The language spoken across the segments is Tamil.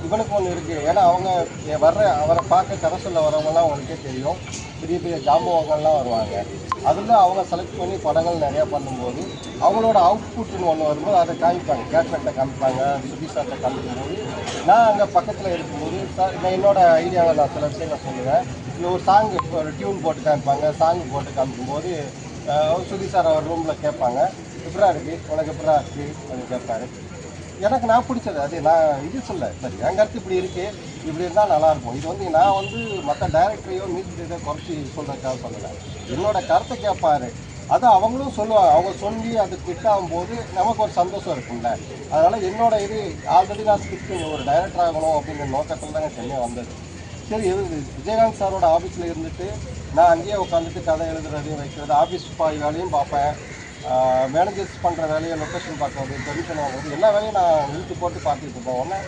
இவனுக்கு ஒன்று இருக்குது. ஏன்னா அவங்க அவரை பார்க்க கதை சொல்ல வரவங்கலாம் அவங்களுக்கே தெரியும். பெரிய பெரிய ஜாம்பவங்கள்லாம் வருவாங்க. அதில் அவங்க செலக்ட் பண்ணி படங்கள் நிறையா பண்ணும்போது அவங்களோட அவுட்புட்னு ஒன்று வரும்போது அதை காமிப்பாங்க. கேட்மெண்ட்டை காமிப்பாங்க, சுதீஷாட்டை காமிக்கும்போது நான் அங்கே பக்கத்தில் இருக்கும்போது நான் என்னோடய ஐடியாவை நான் சில விஷயங்கள் சொல்லுவேன். இல்லை ஒரு சாங்கு ஒரு டியூன் போட்டு காமிப்பாங்க. சாங்கு போட்டு காமிக்கும்போது சுதீஷார் அவர் ரூமில் கேட்பாங்க, எப்படா இருக்குது உனக்கு எப்படா இருக்குது அப்படின்னு கேட்பாரு. எனக்கு நான் பிடிச்சது அது. நான் இது சொல்ல சரி என் கருத்து இப்படி இருக்குது, இப்படி இருந்தால் நல்லாயிருக்கும். இது வந்து நான் வந்து மற்ற டைரக்டரையோ மியூசிக் இதை குறைச்சி சொல்கிறதுக்காக சொல்லலை. என்னோடய கருத்தை கேட்பாரு. அது அவங்களும் சொல்லுவாங்க. அவங்க சொல்லி அது ஃபிட் ஆகும்போது நமக்கு ஒரு சந்தோஷம் இருக்கும்ல. அதனால் என்னோட இது ஆல்ரெடி நான் ஸ்கிரிப்ட் ஒரு டைரக்டர் ஆகணும் அப்படிங்கிற நோக்கத்தில் தாங்க சென்னை வந்தது. சரி விஜயகாந்த் சாரோட ஆஃபீஸில் இருந்துட்டு நான் அங்கேயே உட்காந்துட்டு கதை எழுதுறது வைக்கிறது, ஆஃபீஸ் வேலையும் பார்ப்பேன், மேனேஜர்ஸ் பண்ணுற வேலையை லொக்கேஷன் பார்க்குறது, பெர்மிஷன் வாங்குறது, எல்லா வேலையும் நான் இழுத்து போட்டு பார்த்துட்டு இருப்பேன். உடனே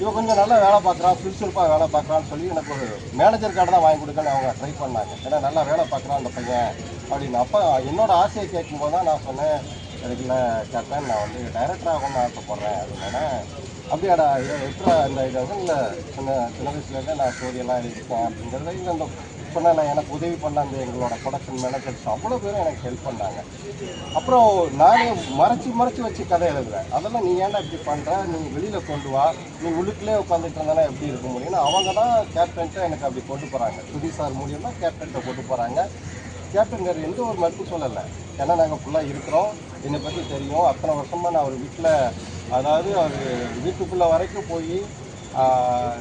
இவன் கொஞ்சம் நல்லா வேலை பார்க்குறான், சுறுசுறுப்பாக வேலை பார்க்குறான்னு சொல்லி எனக்கு ஒரு மேனேஜர் கார்டு தான் வாங்கி கொடுக்கன்னு அவங்க ட்ரை பண்ணாங்க. ஏன்னா நல்லா வேலை பார்க்குறான் அந்த பையன் அப்படின்னு. அப்போ என்னோடய ஆசையை கேட்கும்போது தான் நான் சொன்னேன், இதுக்குள்ள கேட்டேன் நான் வந்து டைரக்டர் ஆகணும்னு ஆசைப்பட்றேன் அப்படின்னா. அப்படியாடா எப்போ இந்த இதை வந்து இல்லை சின்ன வயசுலேருந்தே நான் ஸ்டோரியெல்லாம் எழுதியிருக்கேன் அப்படிங்கிறத இல்லை இந்த சொன்னேன். நான் எனக்கு உதவி பண்ண அந்த எங்களோட ப்ரொடக்ஷன் மேனேஜர்ஸ் அவ்வளோ பேரும் எனக்கு ஹெல்ப் பண்ணாங்க. அப்புறம் நானே மறைச்சி வச்சு கதை எழுதுவேன். அதெல்லாம் நீ ஏன்டா இப்படி பண்ணுற, நீ வெளியில் கொண்டு வா, நீ உள்ளுக்குள்ளே உட்காந்துட்டு இருந்தானா எப்படி இருக்க முடியும்னு அவங்க தான் கேப்டன்ட்டை எனக்கு அப்படி கொண்டு போகிறாங்க. சுதீஷ் சார் மூலியமாக கேப்டன்ட்டை கொண்டு போகிறாங்க. கேப்டன் வேறு எந்த ஒரு மறுப்பு சொல்லலை. ஏன்னா நாங்கள் ஃபுல்லாக இருக்கிறோம், என்னை பற்றி தெரியும். அத்தனை வருஷமாக நான் ஒரு வீட்டில், அதாவது அவர் வீட்டுக்குள்ளே வரைக்கும் போய்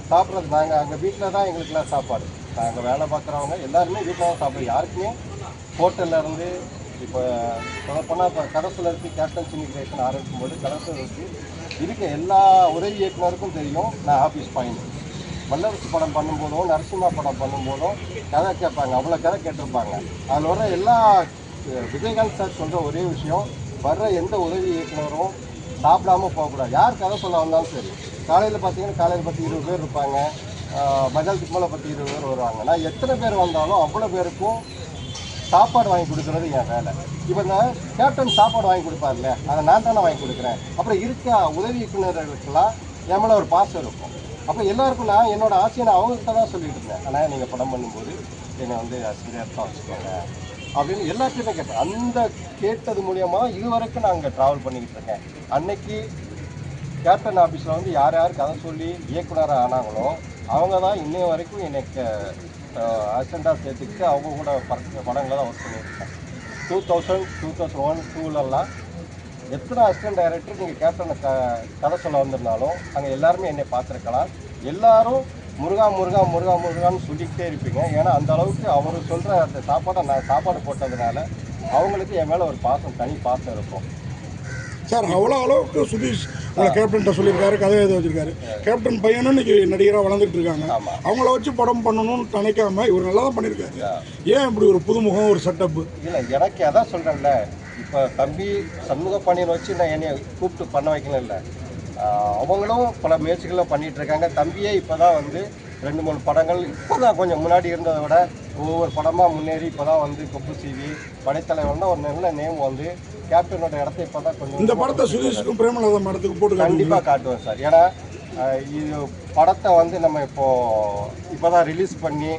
சாப்பிட்றது. நாங்கள் அங்கே வீட்டில் தான் எங்களுக்கெல்லாம் சாப்பாடு. நாங்கள் வேலை பார்க்குறவங்க எல்லாருமே வீட்டில் தான் சாப்பிடுவோம். யாருக்குமே ஹோட்டல்லேருந்து இப்போ சொல்லப்போனால் இப்போ கடைசியில் இருக்குது கேப்டன்ஸ் இமிக்ரேஷன் ஆரம்பிக்கும் போது கடைசியில் இருக்க எல்லா உதவி இயக்குனருக்கும் தெரியும் நான் ஆஃபீஸ் பாயிண்ட். வல்லரசு படம் பண்ணும்போதும் நரசிம்மா படம் பண்ணும்போதும் கதை கேட்பாங்க, அவ்வளோ கதை கேட்டிருப்பாங்க. அதில் வர எல்லா விஜயகாந்த் சார் சொல்கிற ஒரே விஷயம், வர்ற எந்த உதவி இயக்குனரும் சாப்பிடாமல் போகக்கூடாது. யார் கதை சொல்ல வந்தாலும் சரி. காலையில் பார்த்தீங்கன்னா காலையில் 10-20 பேர் இருப்பாங்க, மதியானத்துக்கு மேலே 10-20 பேர் வருவாங்க. நான் எத்தனை பேர் வந்தாலும் அவ்வளோ பேருக்கும் சாப்பாடு வாங்கி கொடுக்குறது என் வேலை. இப்போ இந்த கேப்டன் சாப்பாடு வாங்கி கொடுப்பார்ல, அதை நான் தானே வாங்கி கொடுக்குறேன். அப்புறம் இருக்க உதவி இயக்குநர்களுக்கெல்லாம் என் மேலே ஒரு பாசம் இருக்கும். அப்போ எல்லாருக்கும் நான் என்னோடய ஆசையை நான் அவங்ககிட்ட தான் சொல்லிட்டு இருந்தேன். ஆனால் நீங்கள் படம் பண்ணும்போது என்னை வந்து ஆசிரியர் தான் வச்சுக்கோங்க அப்படின்னு எல்லாத்தையுமே கேட்டேன். அந்த கேட்டது மூலியமாக இது வரைக்கும் நான் அங்கே ட்ராவல் பண்ணிக்கிட்டு இருக்கேன். அன்னைக்கு கேப்டன் ஆஃபீஸில் வந்து யார் யார் கதை சொல்லி இயக்குனராக ஆனாங்களோ அவங்க தான் இன்னைய வரைக்கும் எனக்கு அசிஸ்டண்ட்டாக சேர்த்துக்கிட்டு அவங்க கூட படங்களை தான் ஒர்க் பண்ணியிருக்கேன். 2000, 2001, 2002லலாம் எத்தனை அசிஸ்டன்ட் டைரக்டர் நீங்கள் கேப்டனை கதை சொல்ல வந்திருந்தாலும் அங்கே எல்லாருமே என்னை பார்த்துருக்கலாம். எல்லோரும் முருகான்னு சொல்லிக்கிட்டே இருப்பீங்க. ஏன்னா அந்த அளவுக்கு அவர் சொல்கிற அந்த சாப்பாடை நான் சாப்பாடு போட்டதுனால அவங்களுக்கு என் மேலே ஒரு பாசம், தனி பாசம் இருக்கும். சார் அவ்வளோ அளவுக்கு சுதீஷ் கேப்டன்கிட்ட சொல்லியிருக்காரு, கதை எழுத வச்சிருக்காரு. கேப்டன் பையனும் இன்னைக்கு நடிகராக வளர்ந்துட்டு இருக்காங்க. அவங்கள வச்சு படம் பண்ணணும்னு நினைக்காம இவர் நல்லா தான் பண்ணியிருக்காரு. ஏன் இப்படி ஒரு புதுமுகம், ஒரு செட்டப்பு? இல்லை எனக்கு அதான் சொல்கிறேன்ல, இப்போ தம்பி சண்முக பாண்டியனை வச்சு நான் என்னை கூப்பிட்டு பண்ண வைக்கணும் இல்லை, அவங்களும் பல முயற்சிகளும் பண்ணிகிட்டு இருக்காங்க. தம்பியே இப்போ தான் வந்து 2-3 படங்கள் இப்போ தான் கொஞ்சம் முன்னாடி இருந்ததை விட ஒவ்வொரு படமாக முன்னேறி இப்போ தான் வந்து கொப்பு சிவி படைத்தலைவர்னா ஒரு நல்ல நேம் வந்து கேப்டனோட இடத்த இப்போ தான் கொஞ்சம். இந்த படத்தை சுதீஷுக்கும் பிரேமலதா மேடத்துக்கு போட்டு கண்டிப்பாக காட்டுவேன் சார். ஏன்னா இது படத்தை வந்து நம்ம இப்போ தான் ரிலீஸ் பண்ணி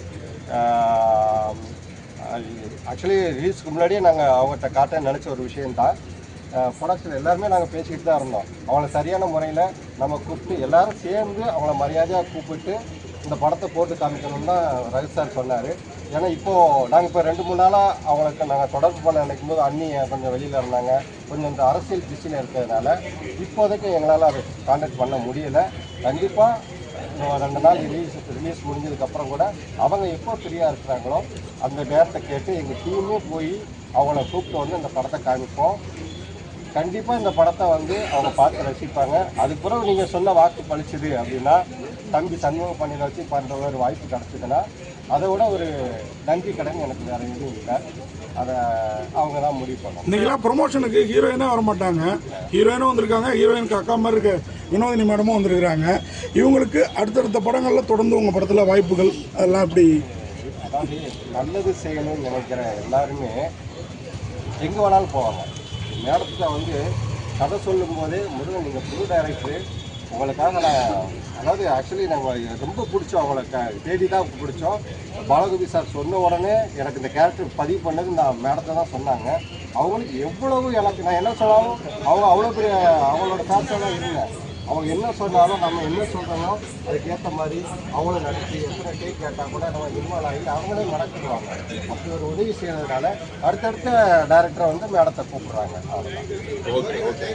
ஆக்சுவலி ரிலீஸ்க்கு முன்னாடியே நாங்கள் அவங்ககிட்ட காட்ட நினச்ச ஒரு விஷயந்தான். ப்ரொடக்ஷன் எல்லாருமே நாங்கள் பேசிக்கிட்டு தான் இருந்தோம். அவங்கள சரியான முறையில் நம்ம கூப்பிட்டு எல்லோரும் சேர்ந்து அவங்கள மரியாதையாக கூப்பிட்டு இந்த படத்தை போட்டு காமிக்கணும்னு தான் ரவி சார் சொன்னார். ஏன்னா இப்போது நாங்கள் இப்போ 2-3 நாளாக அவங்களுக்கு நாங்கள் தொடர்பு பண்ண நினைக்கும் போது அண்ணி கொஞ்சம் வெளியில் இருந்தாங்க, கொஞ்சம் இந்த அரசியல் பிஸியில் இருக்கிறதுனால இப்போதைக்கு எங்களால் அதை கான்டாக்ட் பண்ண முடியலை. கண்டிப்பாக 2 நாள் ரிலீஸ் முடிஞ்சதுக்கப்புறம் கூட அவங்க எப்போ ஃப்ரீயாக இருக்கிறாங்களோ அந்த நேரத்தை கேட்டு எங்கள் டீமே போய் அவங்கள கூப்பிட்டு வந்து இந்த படத்தை காமிப்போம். கண்டிப்பாக இந்த படத்தை வந்து அவங்க பார்த்து ரசிப்பாங்க. அதுக்கு பிறகு நீங்கள் சொன்ன வாக்கு பழிச்சுது அப்படின்னா தம்பி சண்முக பாண்டியனை வச்சு பண்ணுற ஒரு வாய்ப்பு கிடச்சிதுன்னா அதை விட ஒரு நன்றி கடன் எனக்கு வேறு எதுவும் இல்லை. அதை அவங்க தான் முடிவு பண்ணணும். இன்றைக்கெல்லாம் ப்ரொமோஷனுக்கு ஹீரோயினாக வர மாட்டாங்க, ஹீரோயினும் வந்திருக்காங்க, ஹீரோயினுக்கு அக்கா மாதிரி இருக்க வினோதினி மேடமும் வந்திருக்கிறாங்க. இவங்களுக்கு அடுத்தடுத்த படங்களில் தொடர்ந்து உங்கள் படத்தில் வாய்ப்புகள் அதெல்லாம் எப்படி? அதாவது நல்லது செய்யணும்னு நினைக்கிற எல்லாருமே எங்கே வேணாலும் போவாங்க. மேடத்தில் வந்து கதை சொல்லும் போதே முருகன் நீங்கள் புது டைரக்டரு உங்களுக்காக நான் அதாவது ஆக்சுவலி நாங்கள் ரொம்ப பிடிச்சோம், அவங்கள தேடி தான் பிடிச்சோம். பாலகோபி சார் சொன்ன உடனே எனக்கு இந்த கேரக்டர் பதிவு பண்ணது நான் மேடத்தை தான் சொன்னாங்க. அவங்களுக்கு எவ்வளவு எனக்கு நான் என்ன சொன்னாலும் அவங்க அவ்வளோ பெரிய அவங்களோட ஃபேன்ஸாக தான் இருந்தேன். அவங்க என்ன சொன்னாலும் நம்ம என்ன சொல்கிறோமோ அதுக்கேற்ற மாதிரி அவங்களும் நடிச்சு எத்தனை டேக் கேட்டால் கூட நம்ம இன்வால்வ் ஆகி அவங்களே நடத்துவாங்க. அப்படி ஒரு உதவி செய்யறதுனால அடுத்தடுத்த டைரக்டரை வந்து மேடத்தை கூப்பிட்றாங்க. அவ்வளோதான். Okay okay.